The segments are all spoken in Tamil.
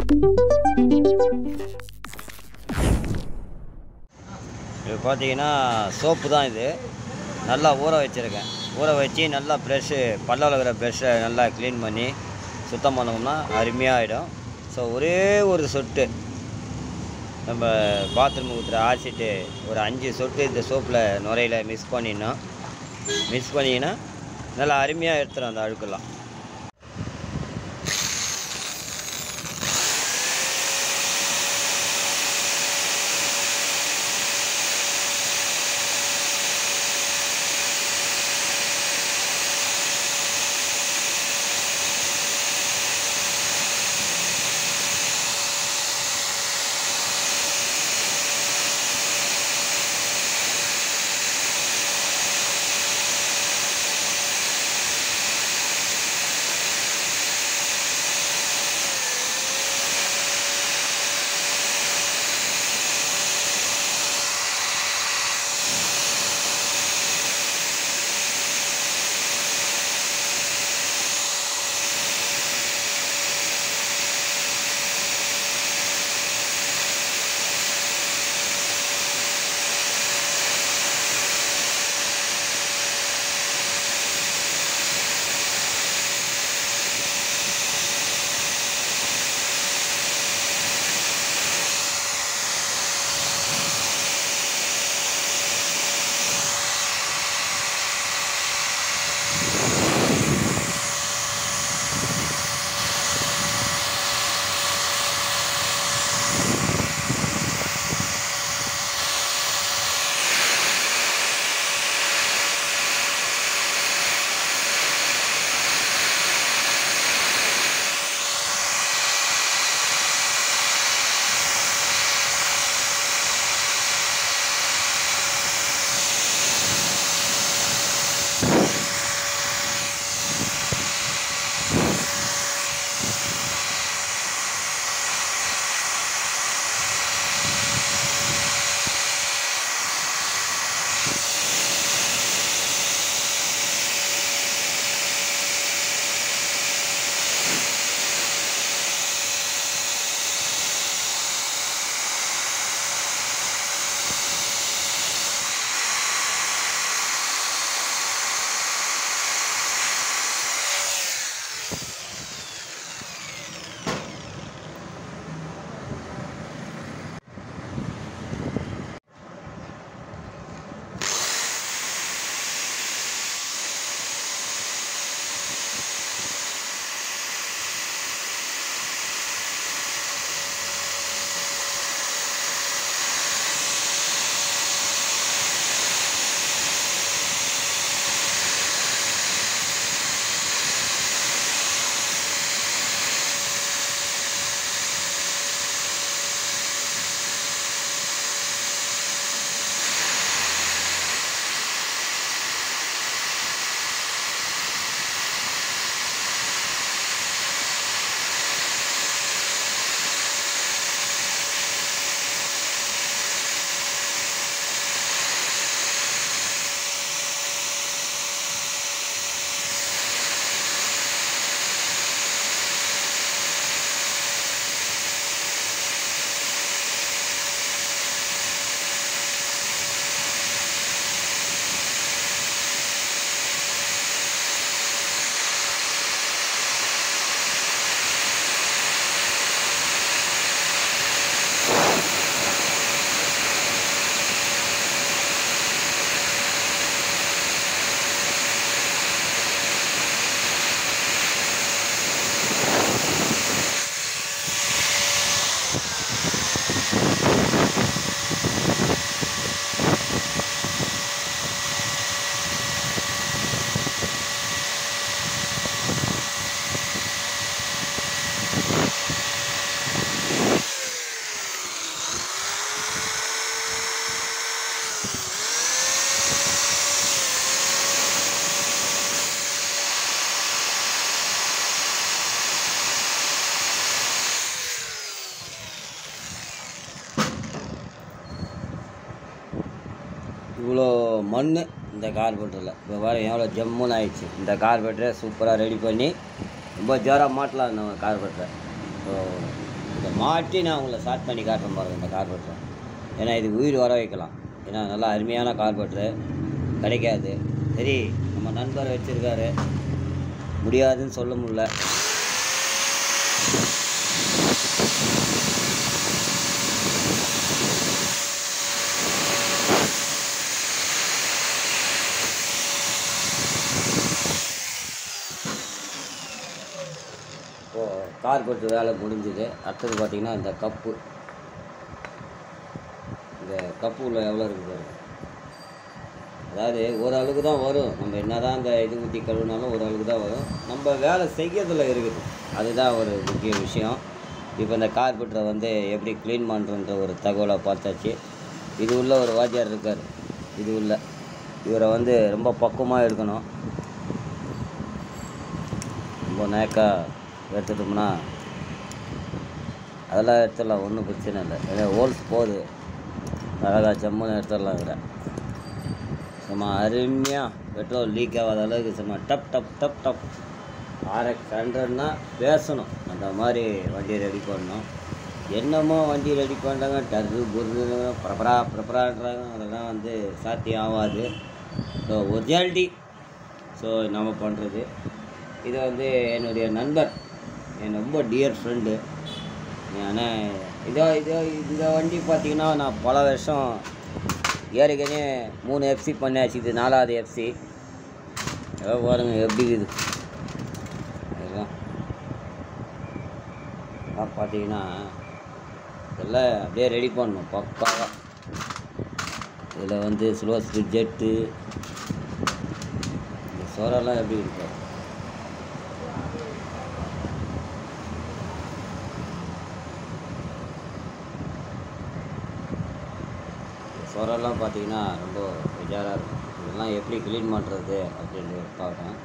இது பார்த்தீங்கன்னா சோப்பு தான் இது. நல்லா ஊற வச்சுருக்கேன். ஊற வச்சு நல்லா ப்ரெஷ்ஷு பல்ல விளக்குற ப்ரெஷ்ஷை நல்லா க்ளீன் பண்ணி சுத்தம் பண்ணோம்னா அருமையாக ஆகிடும். ஸோ ஒரே ஒரு சொட்டு நம்ம பாத்ரூம் ஊற்றுற ஆசிட்டு ஒரு 5 சொட்டு இந்த சோப்பில் நுரையில் மிக்ஸ் பண்ணிங்கன்னா நல்லா அருமையாக எடுத்துடும் அந்த அழுக்கெல்லாம். இவ்வளோ மண் இந்த கார்பெட்டரில் இப்போ வேறு எவ்வளோ ஜம்முன்னு ஆயிடுச்சு. இந்த கார்பெட்டரை சூப்பராக ரெடி பண்ணி ரொம்ப ஜோராக மாட்டலாம் நம்ம கார்பெட்டரை. ஸோ இதை மாட்டி நான் உங்களை ஸ்டார்ட் பண்ணி காட்டுறேன் பாருங்கள் இந்த கார்பரேட்டரை. ஏன்னா இது உயிர் வர வைக்கலாம். ஏன்னா நல்லா அருமையான கார்பரேட்டரு கிடைக்காது. சரி, நம்ம நண்பர் வச்சுருக்காரு, முடியாதுன்னு சொல்ல முடியல. இப்போது கார்பரேட்டர் வேலை முடிஞ்சுது. அடுத்தது பார்த்திங்கன்னா இந்த கப்பு, இந்த கப்பு உள்ள எவ்வளோ இருக்குது பாருங்க. அதாவது ஓரளவுக்கு தான் வரும். நம்ம என்ன தான் இந்த இது ஊற்றி கழுவினாலும் ஓரளவுக்கு தான் வரும். நம்ம வேலை செய்யறதுல இருக்குது, அதுதான் ஒரு முக்கிய விஷயம். இப்போ இந்த கார்பரேட்டரை வந்து எப்படி க்ளீன் பண்ணுறன்ற ஒரு தகவலை பார்த்தாச்சு. இது உள்ள ஒரு வாத்தியார் இருக்கார். இது உள்ள இவரை வந்து ரொம்ப பக்குவமாக இருக்கணும். ரொம்ப நேக்காக எடுத்துட்டோம்னா அதெல்லாம் எடுத்துடலாம், ஒன்றும் பிரச்சனை இல்லை. ஏன்னா ஹோல்ஸ் போகுது, அழகாக ஜம்முன்னு எடுத்துடலாம். இதில் சும்மா அருமையாக பெட்ரோல் லீக் ஆகாத அளவுக்கு சும்மா டப் டப் டப் டப் RX 100ன்னா பேசணும். அந்த மாதிரி வண்டியை ரெடி பண்ணணும். என்னமோ வண்டி ரெடி பண்ணுறாங்க, டர்ரு புர்ரு ப்ரப்பரான்றாங்க. அதெல்லாம் வந்து சாத்தியம் ஆகாது. ஸோ ஒரிஜினாலிட்டி ஸோ நம்ம பண்ணுறது. இது வந்து என்னுடைய நண்பர், என் ரொம்ப டியர் ஃப்ரெண்டு. ஆனால் இந்த வண்டி பார்த்திங்கன்னா நான் பல வருஷம் ஏற்கனவே 3 FC பண்ணியாச்சு. இது 4வது FC. பாருங்க எப்படி இருக்குது. அதெல்லாம் பார்த்தீங்கன்னா இதெல்லாம் அப்படியே ரெடி பண்ணணும் பக்காவாக. இதில் வந்து ஸ்லோ ஸ்பீட் ஜெட்டு, இந்த சோரெல்லாம் எப்படி இருக்கு. சோரெல்லாம் பார்த்தீங்கன்னா ரொம்ப பெஜாராக இருக்கும். இதெல்லாம் எப்படி க்ளீன் பண்ணுறது அப்படின்னு பார்க்கணும்.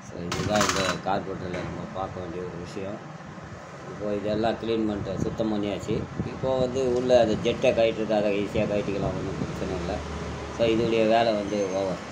ஸோ இதுதான் இந்த கார்பரேட்டரில் நம்ம பார்க்க வேண்டிய ஒரு விஷயம். இப்போது இதெல்லாம் க்ளீன் பண்ணிட்டு சுத்தம் பண்ணியாச்சு. இப்போது வந்து உள்ளே அந்த ஜெட்டை கட்டிட்டு அதை ஈஸியாக கட்டிக்கலாம், ஒன்றும் பிரச்சனை இல்லை. ஸோ இதோடைய வேலை வந்து ஓவர்.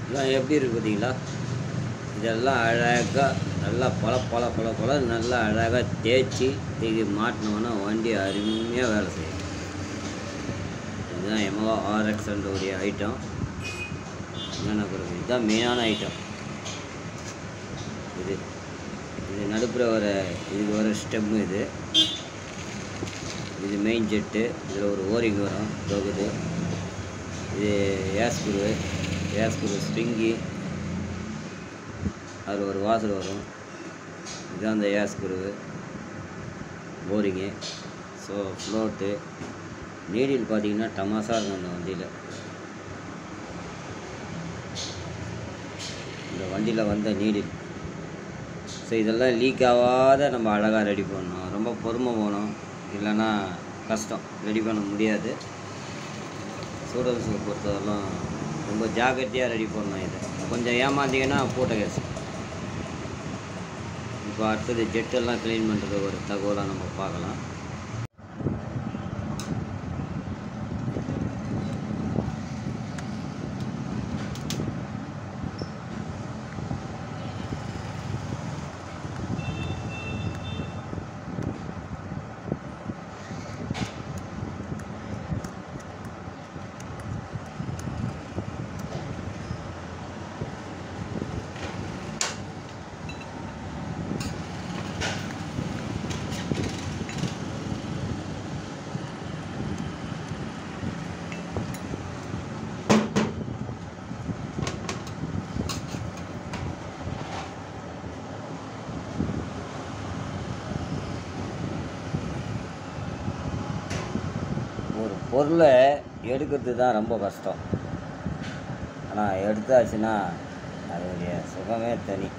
இதெல்லாம் எப்படி இருக்குது பார்த்தீங்களா? இதெல்லாம் அழகாக நல்லா பல நல்லா அழகாக தேய்ச்சி தூக்கி மாட்டினோன்னா வண்டி அருமையாக வேலை செய்யும். இதுதான் எமகா RX உடைய ஐட்டம். என்னென்ன கொடுக்குது, இதுதான் மெயினான ஐட்டம். இது நடுப்புற வர இதுக்கு வர ஸ்டெம்மு. இது மெயின் ஜெட்டு. இதில் ஒரு ஓரிங் வரும் தொகுது. இது ஏஸ்குரு ஸ்ப்ரிங்கி, அதில் ஒரு வாசல் வரும். இதுதான் அந்த ஏஸ்குரு ஓரிங்கு. ஸோ ஃப்ளோட்டு நீடில் பார்த்தீங்கன்னா டமாஸாக இருக்கும் அந்த வண்டியில். இந்த வண்டியில் வந்த நீடில். ஸோ இதெல்லாம் லீக் ஆகாத நம்ம அழகாக ரெடி பண்ணணும். ரொம்ப பொறுமை போகணும், இல்லைன்னா கஷ்டம், ரெடி பண்ண முடியாது. ஸ்டூடெண்ட்ஸுக்கு பொறுத்தவரைலாம் ரொம்ப ஜாக்கிரதையாக ரெடி பண்ணணும். இதை கொஞ்சம் ஏமாந்தீங்கன்னா போட்ட கேஸ். இப்போ அடுத்தது ஜெட்டெல்லாம் க்ளீன் பண்ணுறது ஒரு தகவலாக நம்ம பார்க்கலாம். ஒரு பொருளை எடுக்கிறது தான் ரொம்ப கஷ்டம். ஆனால் எடுத்தாச்சுன்னா அதோடைய சுகமே தனி.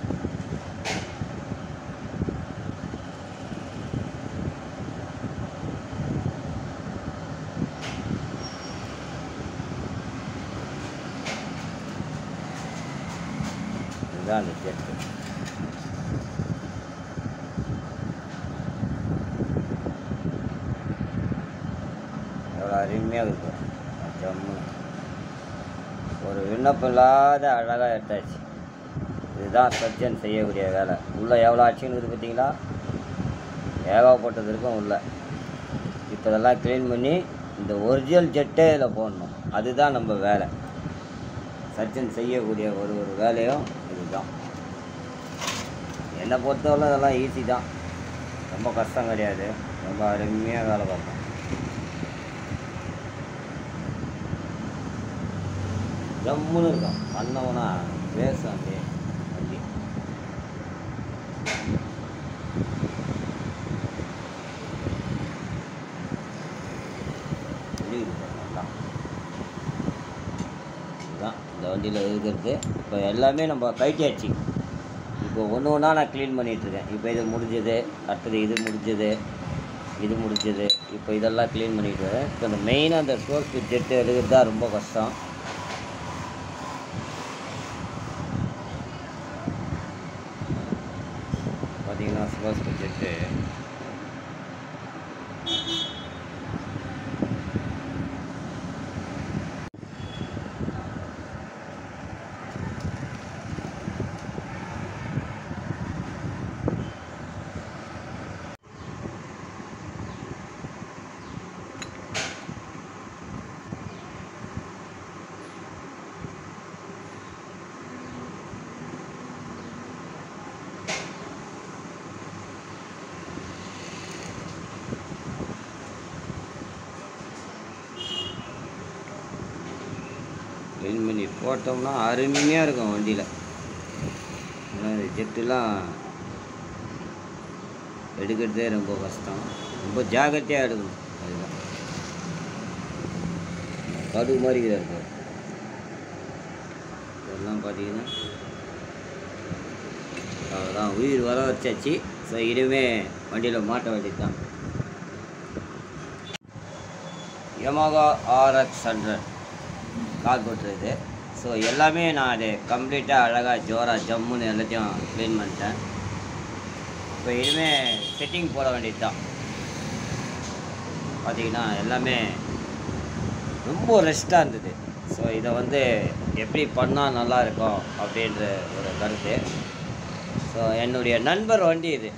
இதுதான் அந்த ஜெட்டு. எவ்வளோ அருமையாக இருக்கும். ஜம்மு ஒரு விண்ணப்பம் இல்லாத அழகாக எடுத்தாச்சு. இதுதான் சர்ஜன் செய்யக்கூடிய வேலை. உள்ளே எவ்வளோ ஆச்சுன்னு இருக்குது பார்த்தீங்களா? ஏகப்பட்டது இருக்கும் உள்ளே. இப்போ இதெல்லாம் க்ளீன் பண்ணி இந்த ஒரிஜினல் ஜெட்டே இதில் போடணும். அதுதான் நம்ம வேலை. சர்ஜன் செய்யக்கூடிய ஒரு வேலையும் இதுதான். என்னை பொறுத்தவரை இதெல்லாம் ஈஸி தான், ரொம்ப கஷ்டம் கிடையாது. ரொம்ப அருமையாக வேலை பார்ப்போம். ஜம்முன்னு இருக்கும். பண்ணோம்னா பேசும் அப்படியே வண்டி. இதுதான் இந்த வண்டியில் இருக்கிறது. இப்போ எல்லாமே நம்ம கைட்டியாச்சு. இப்போ ஒன்று ஒன்றா நான் க்ளீன் பண்ணிகிட்ருக்கேன். இப்போ இது முடிஞ்சது, அடுத்தது இது முடிஞ்சது, இது முடிஞ்சது. இப்போ இதெல்லாம் க்ளீன் பண்ணிகிட்டு வரேன். இப்போ இந்த மெயினாக அந்த சோர்ஸ் ஜெட்டு எடுக்கிறது தான் ரொம்ப கஷ்டம். பார்த்தீங்கன்னா ஸ்போர்ட்ஸ் ஜெட்டு க்ளீன் பண்ணி போட்டோம்னா அருமையாக இருக்கும் வண்டியில். ஆனால் ஜெட்டுலாம் எடுக்கிறதே ரொம்ப கஷ்டம். ரொம்ப ஜாக்கிரதையாக எடுக்கணும். அதுதான் கடுகு மாதிரி இருக்குது. இதெல்லாம் பார்த்தீங்கன்னா அவ்வளோதான், உயிர் வர வச்சாச்சு. ஸோ இனிமேல் வண்டியில் மாட்ட வேண்டியது தான். யமஹா RX 100 கார்போரேட்டர் இது. ஸோ எல்லாமே நான் அது கம்ப்ளீட்டாக அழகாக ஜோராக ஜம்முன்னு எல்லாத்தையும் க்ளீன் பண்ணிட்டேன். இப்போ இனிமேல் செட்டிங் போட வேண்டியது தான். பார்த்திங்கன்னா எல்லாமே ரொம்ப ரெஸ்ட்டாக இருந்தது. ஸோ இதை வந்து எப்படி பண்ணால் நல்லாயிருக்கும் அப்படின்ற ஒரு கருத்து. ஸோ என்னுடைய நண்பர் வண்டி இது.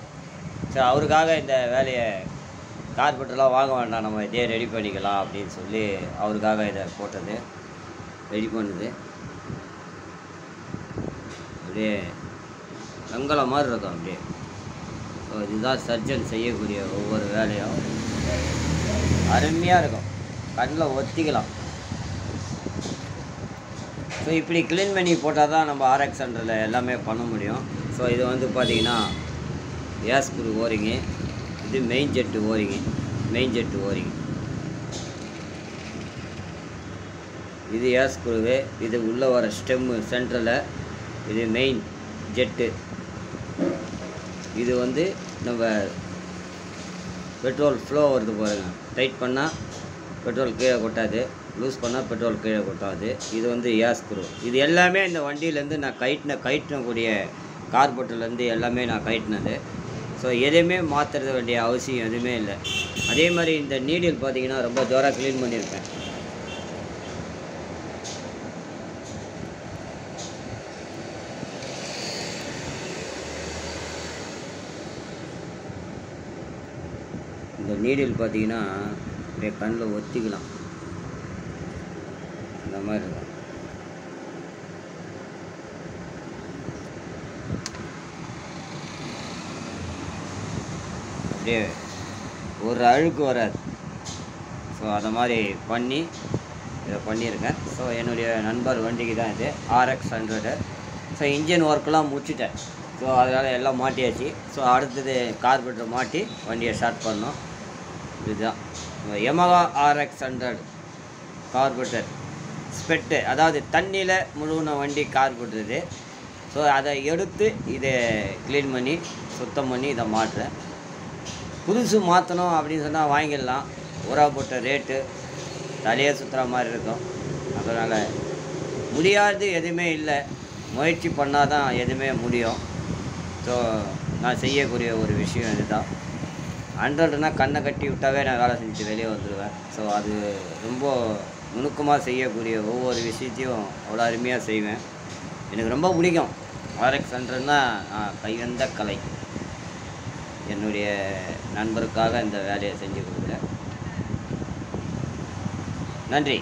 ஸோ அவருக்காக இந்த வேலையை கார்பெட்டர்லாம் வாங்க வேண்டாம், நம்ம இதே ரெடி பண்ணிக்கலாம் அப்படின்னு சொல்லி அவருக்காக இதை போட்டது, ரெடி பண்ணுது. அப்படியே வெங்கலம் மாதிரி இருக்கும் அப்படியே. ஸோ இதுதான் சர்ஜன் செய்யக்கூடிய ஒவ்வொரு வேலையும் அருமையாக இருக்கும், கண்ணில் ஒத்திக்கலாம். ஸோ இப்படி க்ளீன் பண்ணி போட்டால் தான் நம்ம RX 100 எல்லாமே பண்ண முடியும். ஸோ இது வந்து பார்த்திங்கன்னா ஏஸ்குரு ஓரிங்கு, இது மெயின் ஜெட்டு ஓரிங்கு, இது ஏஸ்குருவு, இது உள்ளே வர ஸ்டெம்மு சென்ட்ரலில், இது மெயின் ஜெட்டு. இது வந்து நம்ம பெட்ரோல் ஃப்ளோ வருது பாருங்கள், டைட் பண்ணால் பெட்ரோல் கீழே கொட்டாது, லூஸ் பண்ணால் பெட்ரோல் கீழே கொட்டாது. இது வந்து ஏஸ்குரு. இது எல்லாமே இந்த வண்டியிலேருந்து நான் கயிட்டினக்கூடிய கார்போரேட்டர்லேருந்து எல்லாமே நான் கயிட்டினது. ஸோ எதையுமே மாற்றுறது வேண்டிய அவசியம் எதுவுமே இல்லை. அதே மாதிரி இந்த நீடில் பார்த்திங்கன்னா ரொம்ப ஜோராக க்ளீன் பண்ணியிருப்பேன். இந்த நீடில் பார்த்திங்கன்னா அப்படியே கண்ணில் ஒத்திக்கலாம், இந்த மாதிரி இருக்கும். அப்படியே ஒரு அழுக்கு வராது. ஸோ அதை மாதிரி பண்ணி இதை பண்ணியிருக்கேன். ஸோ என்னுடைய நண்பர் வண்டிக்கு தான் இது RX 100. ஸோ இன்ஜின் ஒர்க்கெலாம் முடிச்சிட்டேன். ஸோ அதனால் எல்லாம் மாட்டியாச்சு. ஸோ அடுத்தது கார்பரேட்டர் மாட்டி வண்டியை ஸ்டார்ட் பண்ணோம். இதுதான். Yamaha RX100 கார்பரேட்டர் ஸ்பெட்டு, அதாவது தண்ணியில் முழுகின வண்டி கார்பரேட்டர் இது. ஸோ அதை எடுத்து இதை க்ளீன் பண்ணி சுத்தம் பண்ணி இதை மாட்டுறேன். புதுசு மாற்றணும் அப்படின்னு சொன்னால் வாங்கிடலாம். ஊரா போட்ட ரேட்டு தலையே சுற்றுற மாதிரி இருக்கும். அதனால் முடியாது எதுவுமே இல்லை, முயற்சி பண்ணால் தான் எதுவுமே முடியும். ஸோ நான் செய்யக்கூடிய ஒரு விஷயம் இதுதான். 100னா கண்ணை கட்டி விட்டாவே நான் வேலை செஞ்சு வெளியே வந்துடுவேன். ஸோ அது ரொம்ப நுணுக்கமாக செய்யக்கூடிய ஒவ்வொரு விஷயத்தையும் அவ்வளோ அருமையாக செய்வேன். எனக்கு ரொம்ப பிடிக்கும். RX100னா கைவந்த கலை. என்னுடைய நண்பருக்காக இந்த வேலையை செஞ்சு கொடுக்குறேன். நன்றி.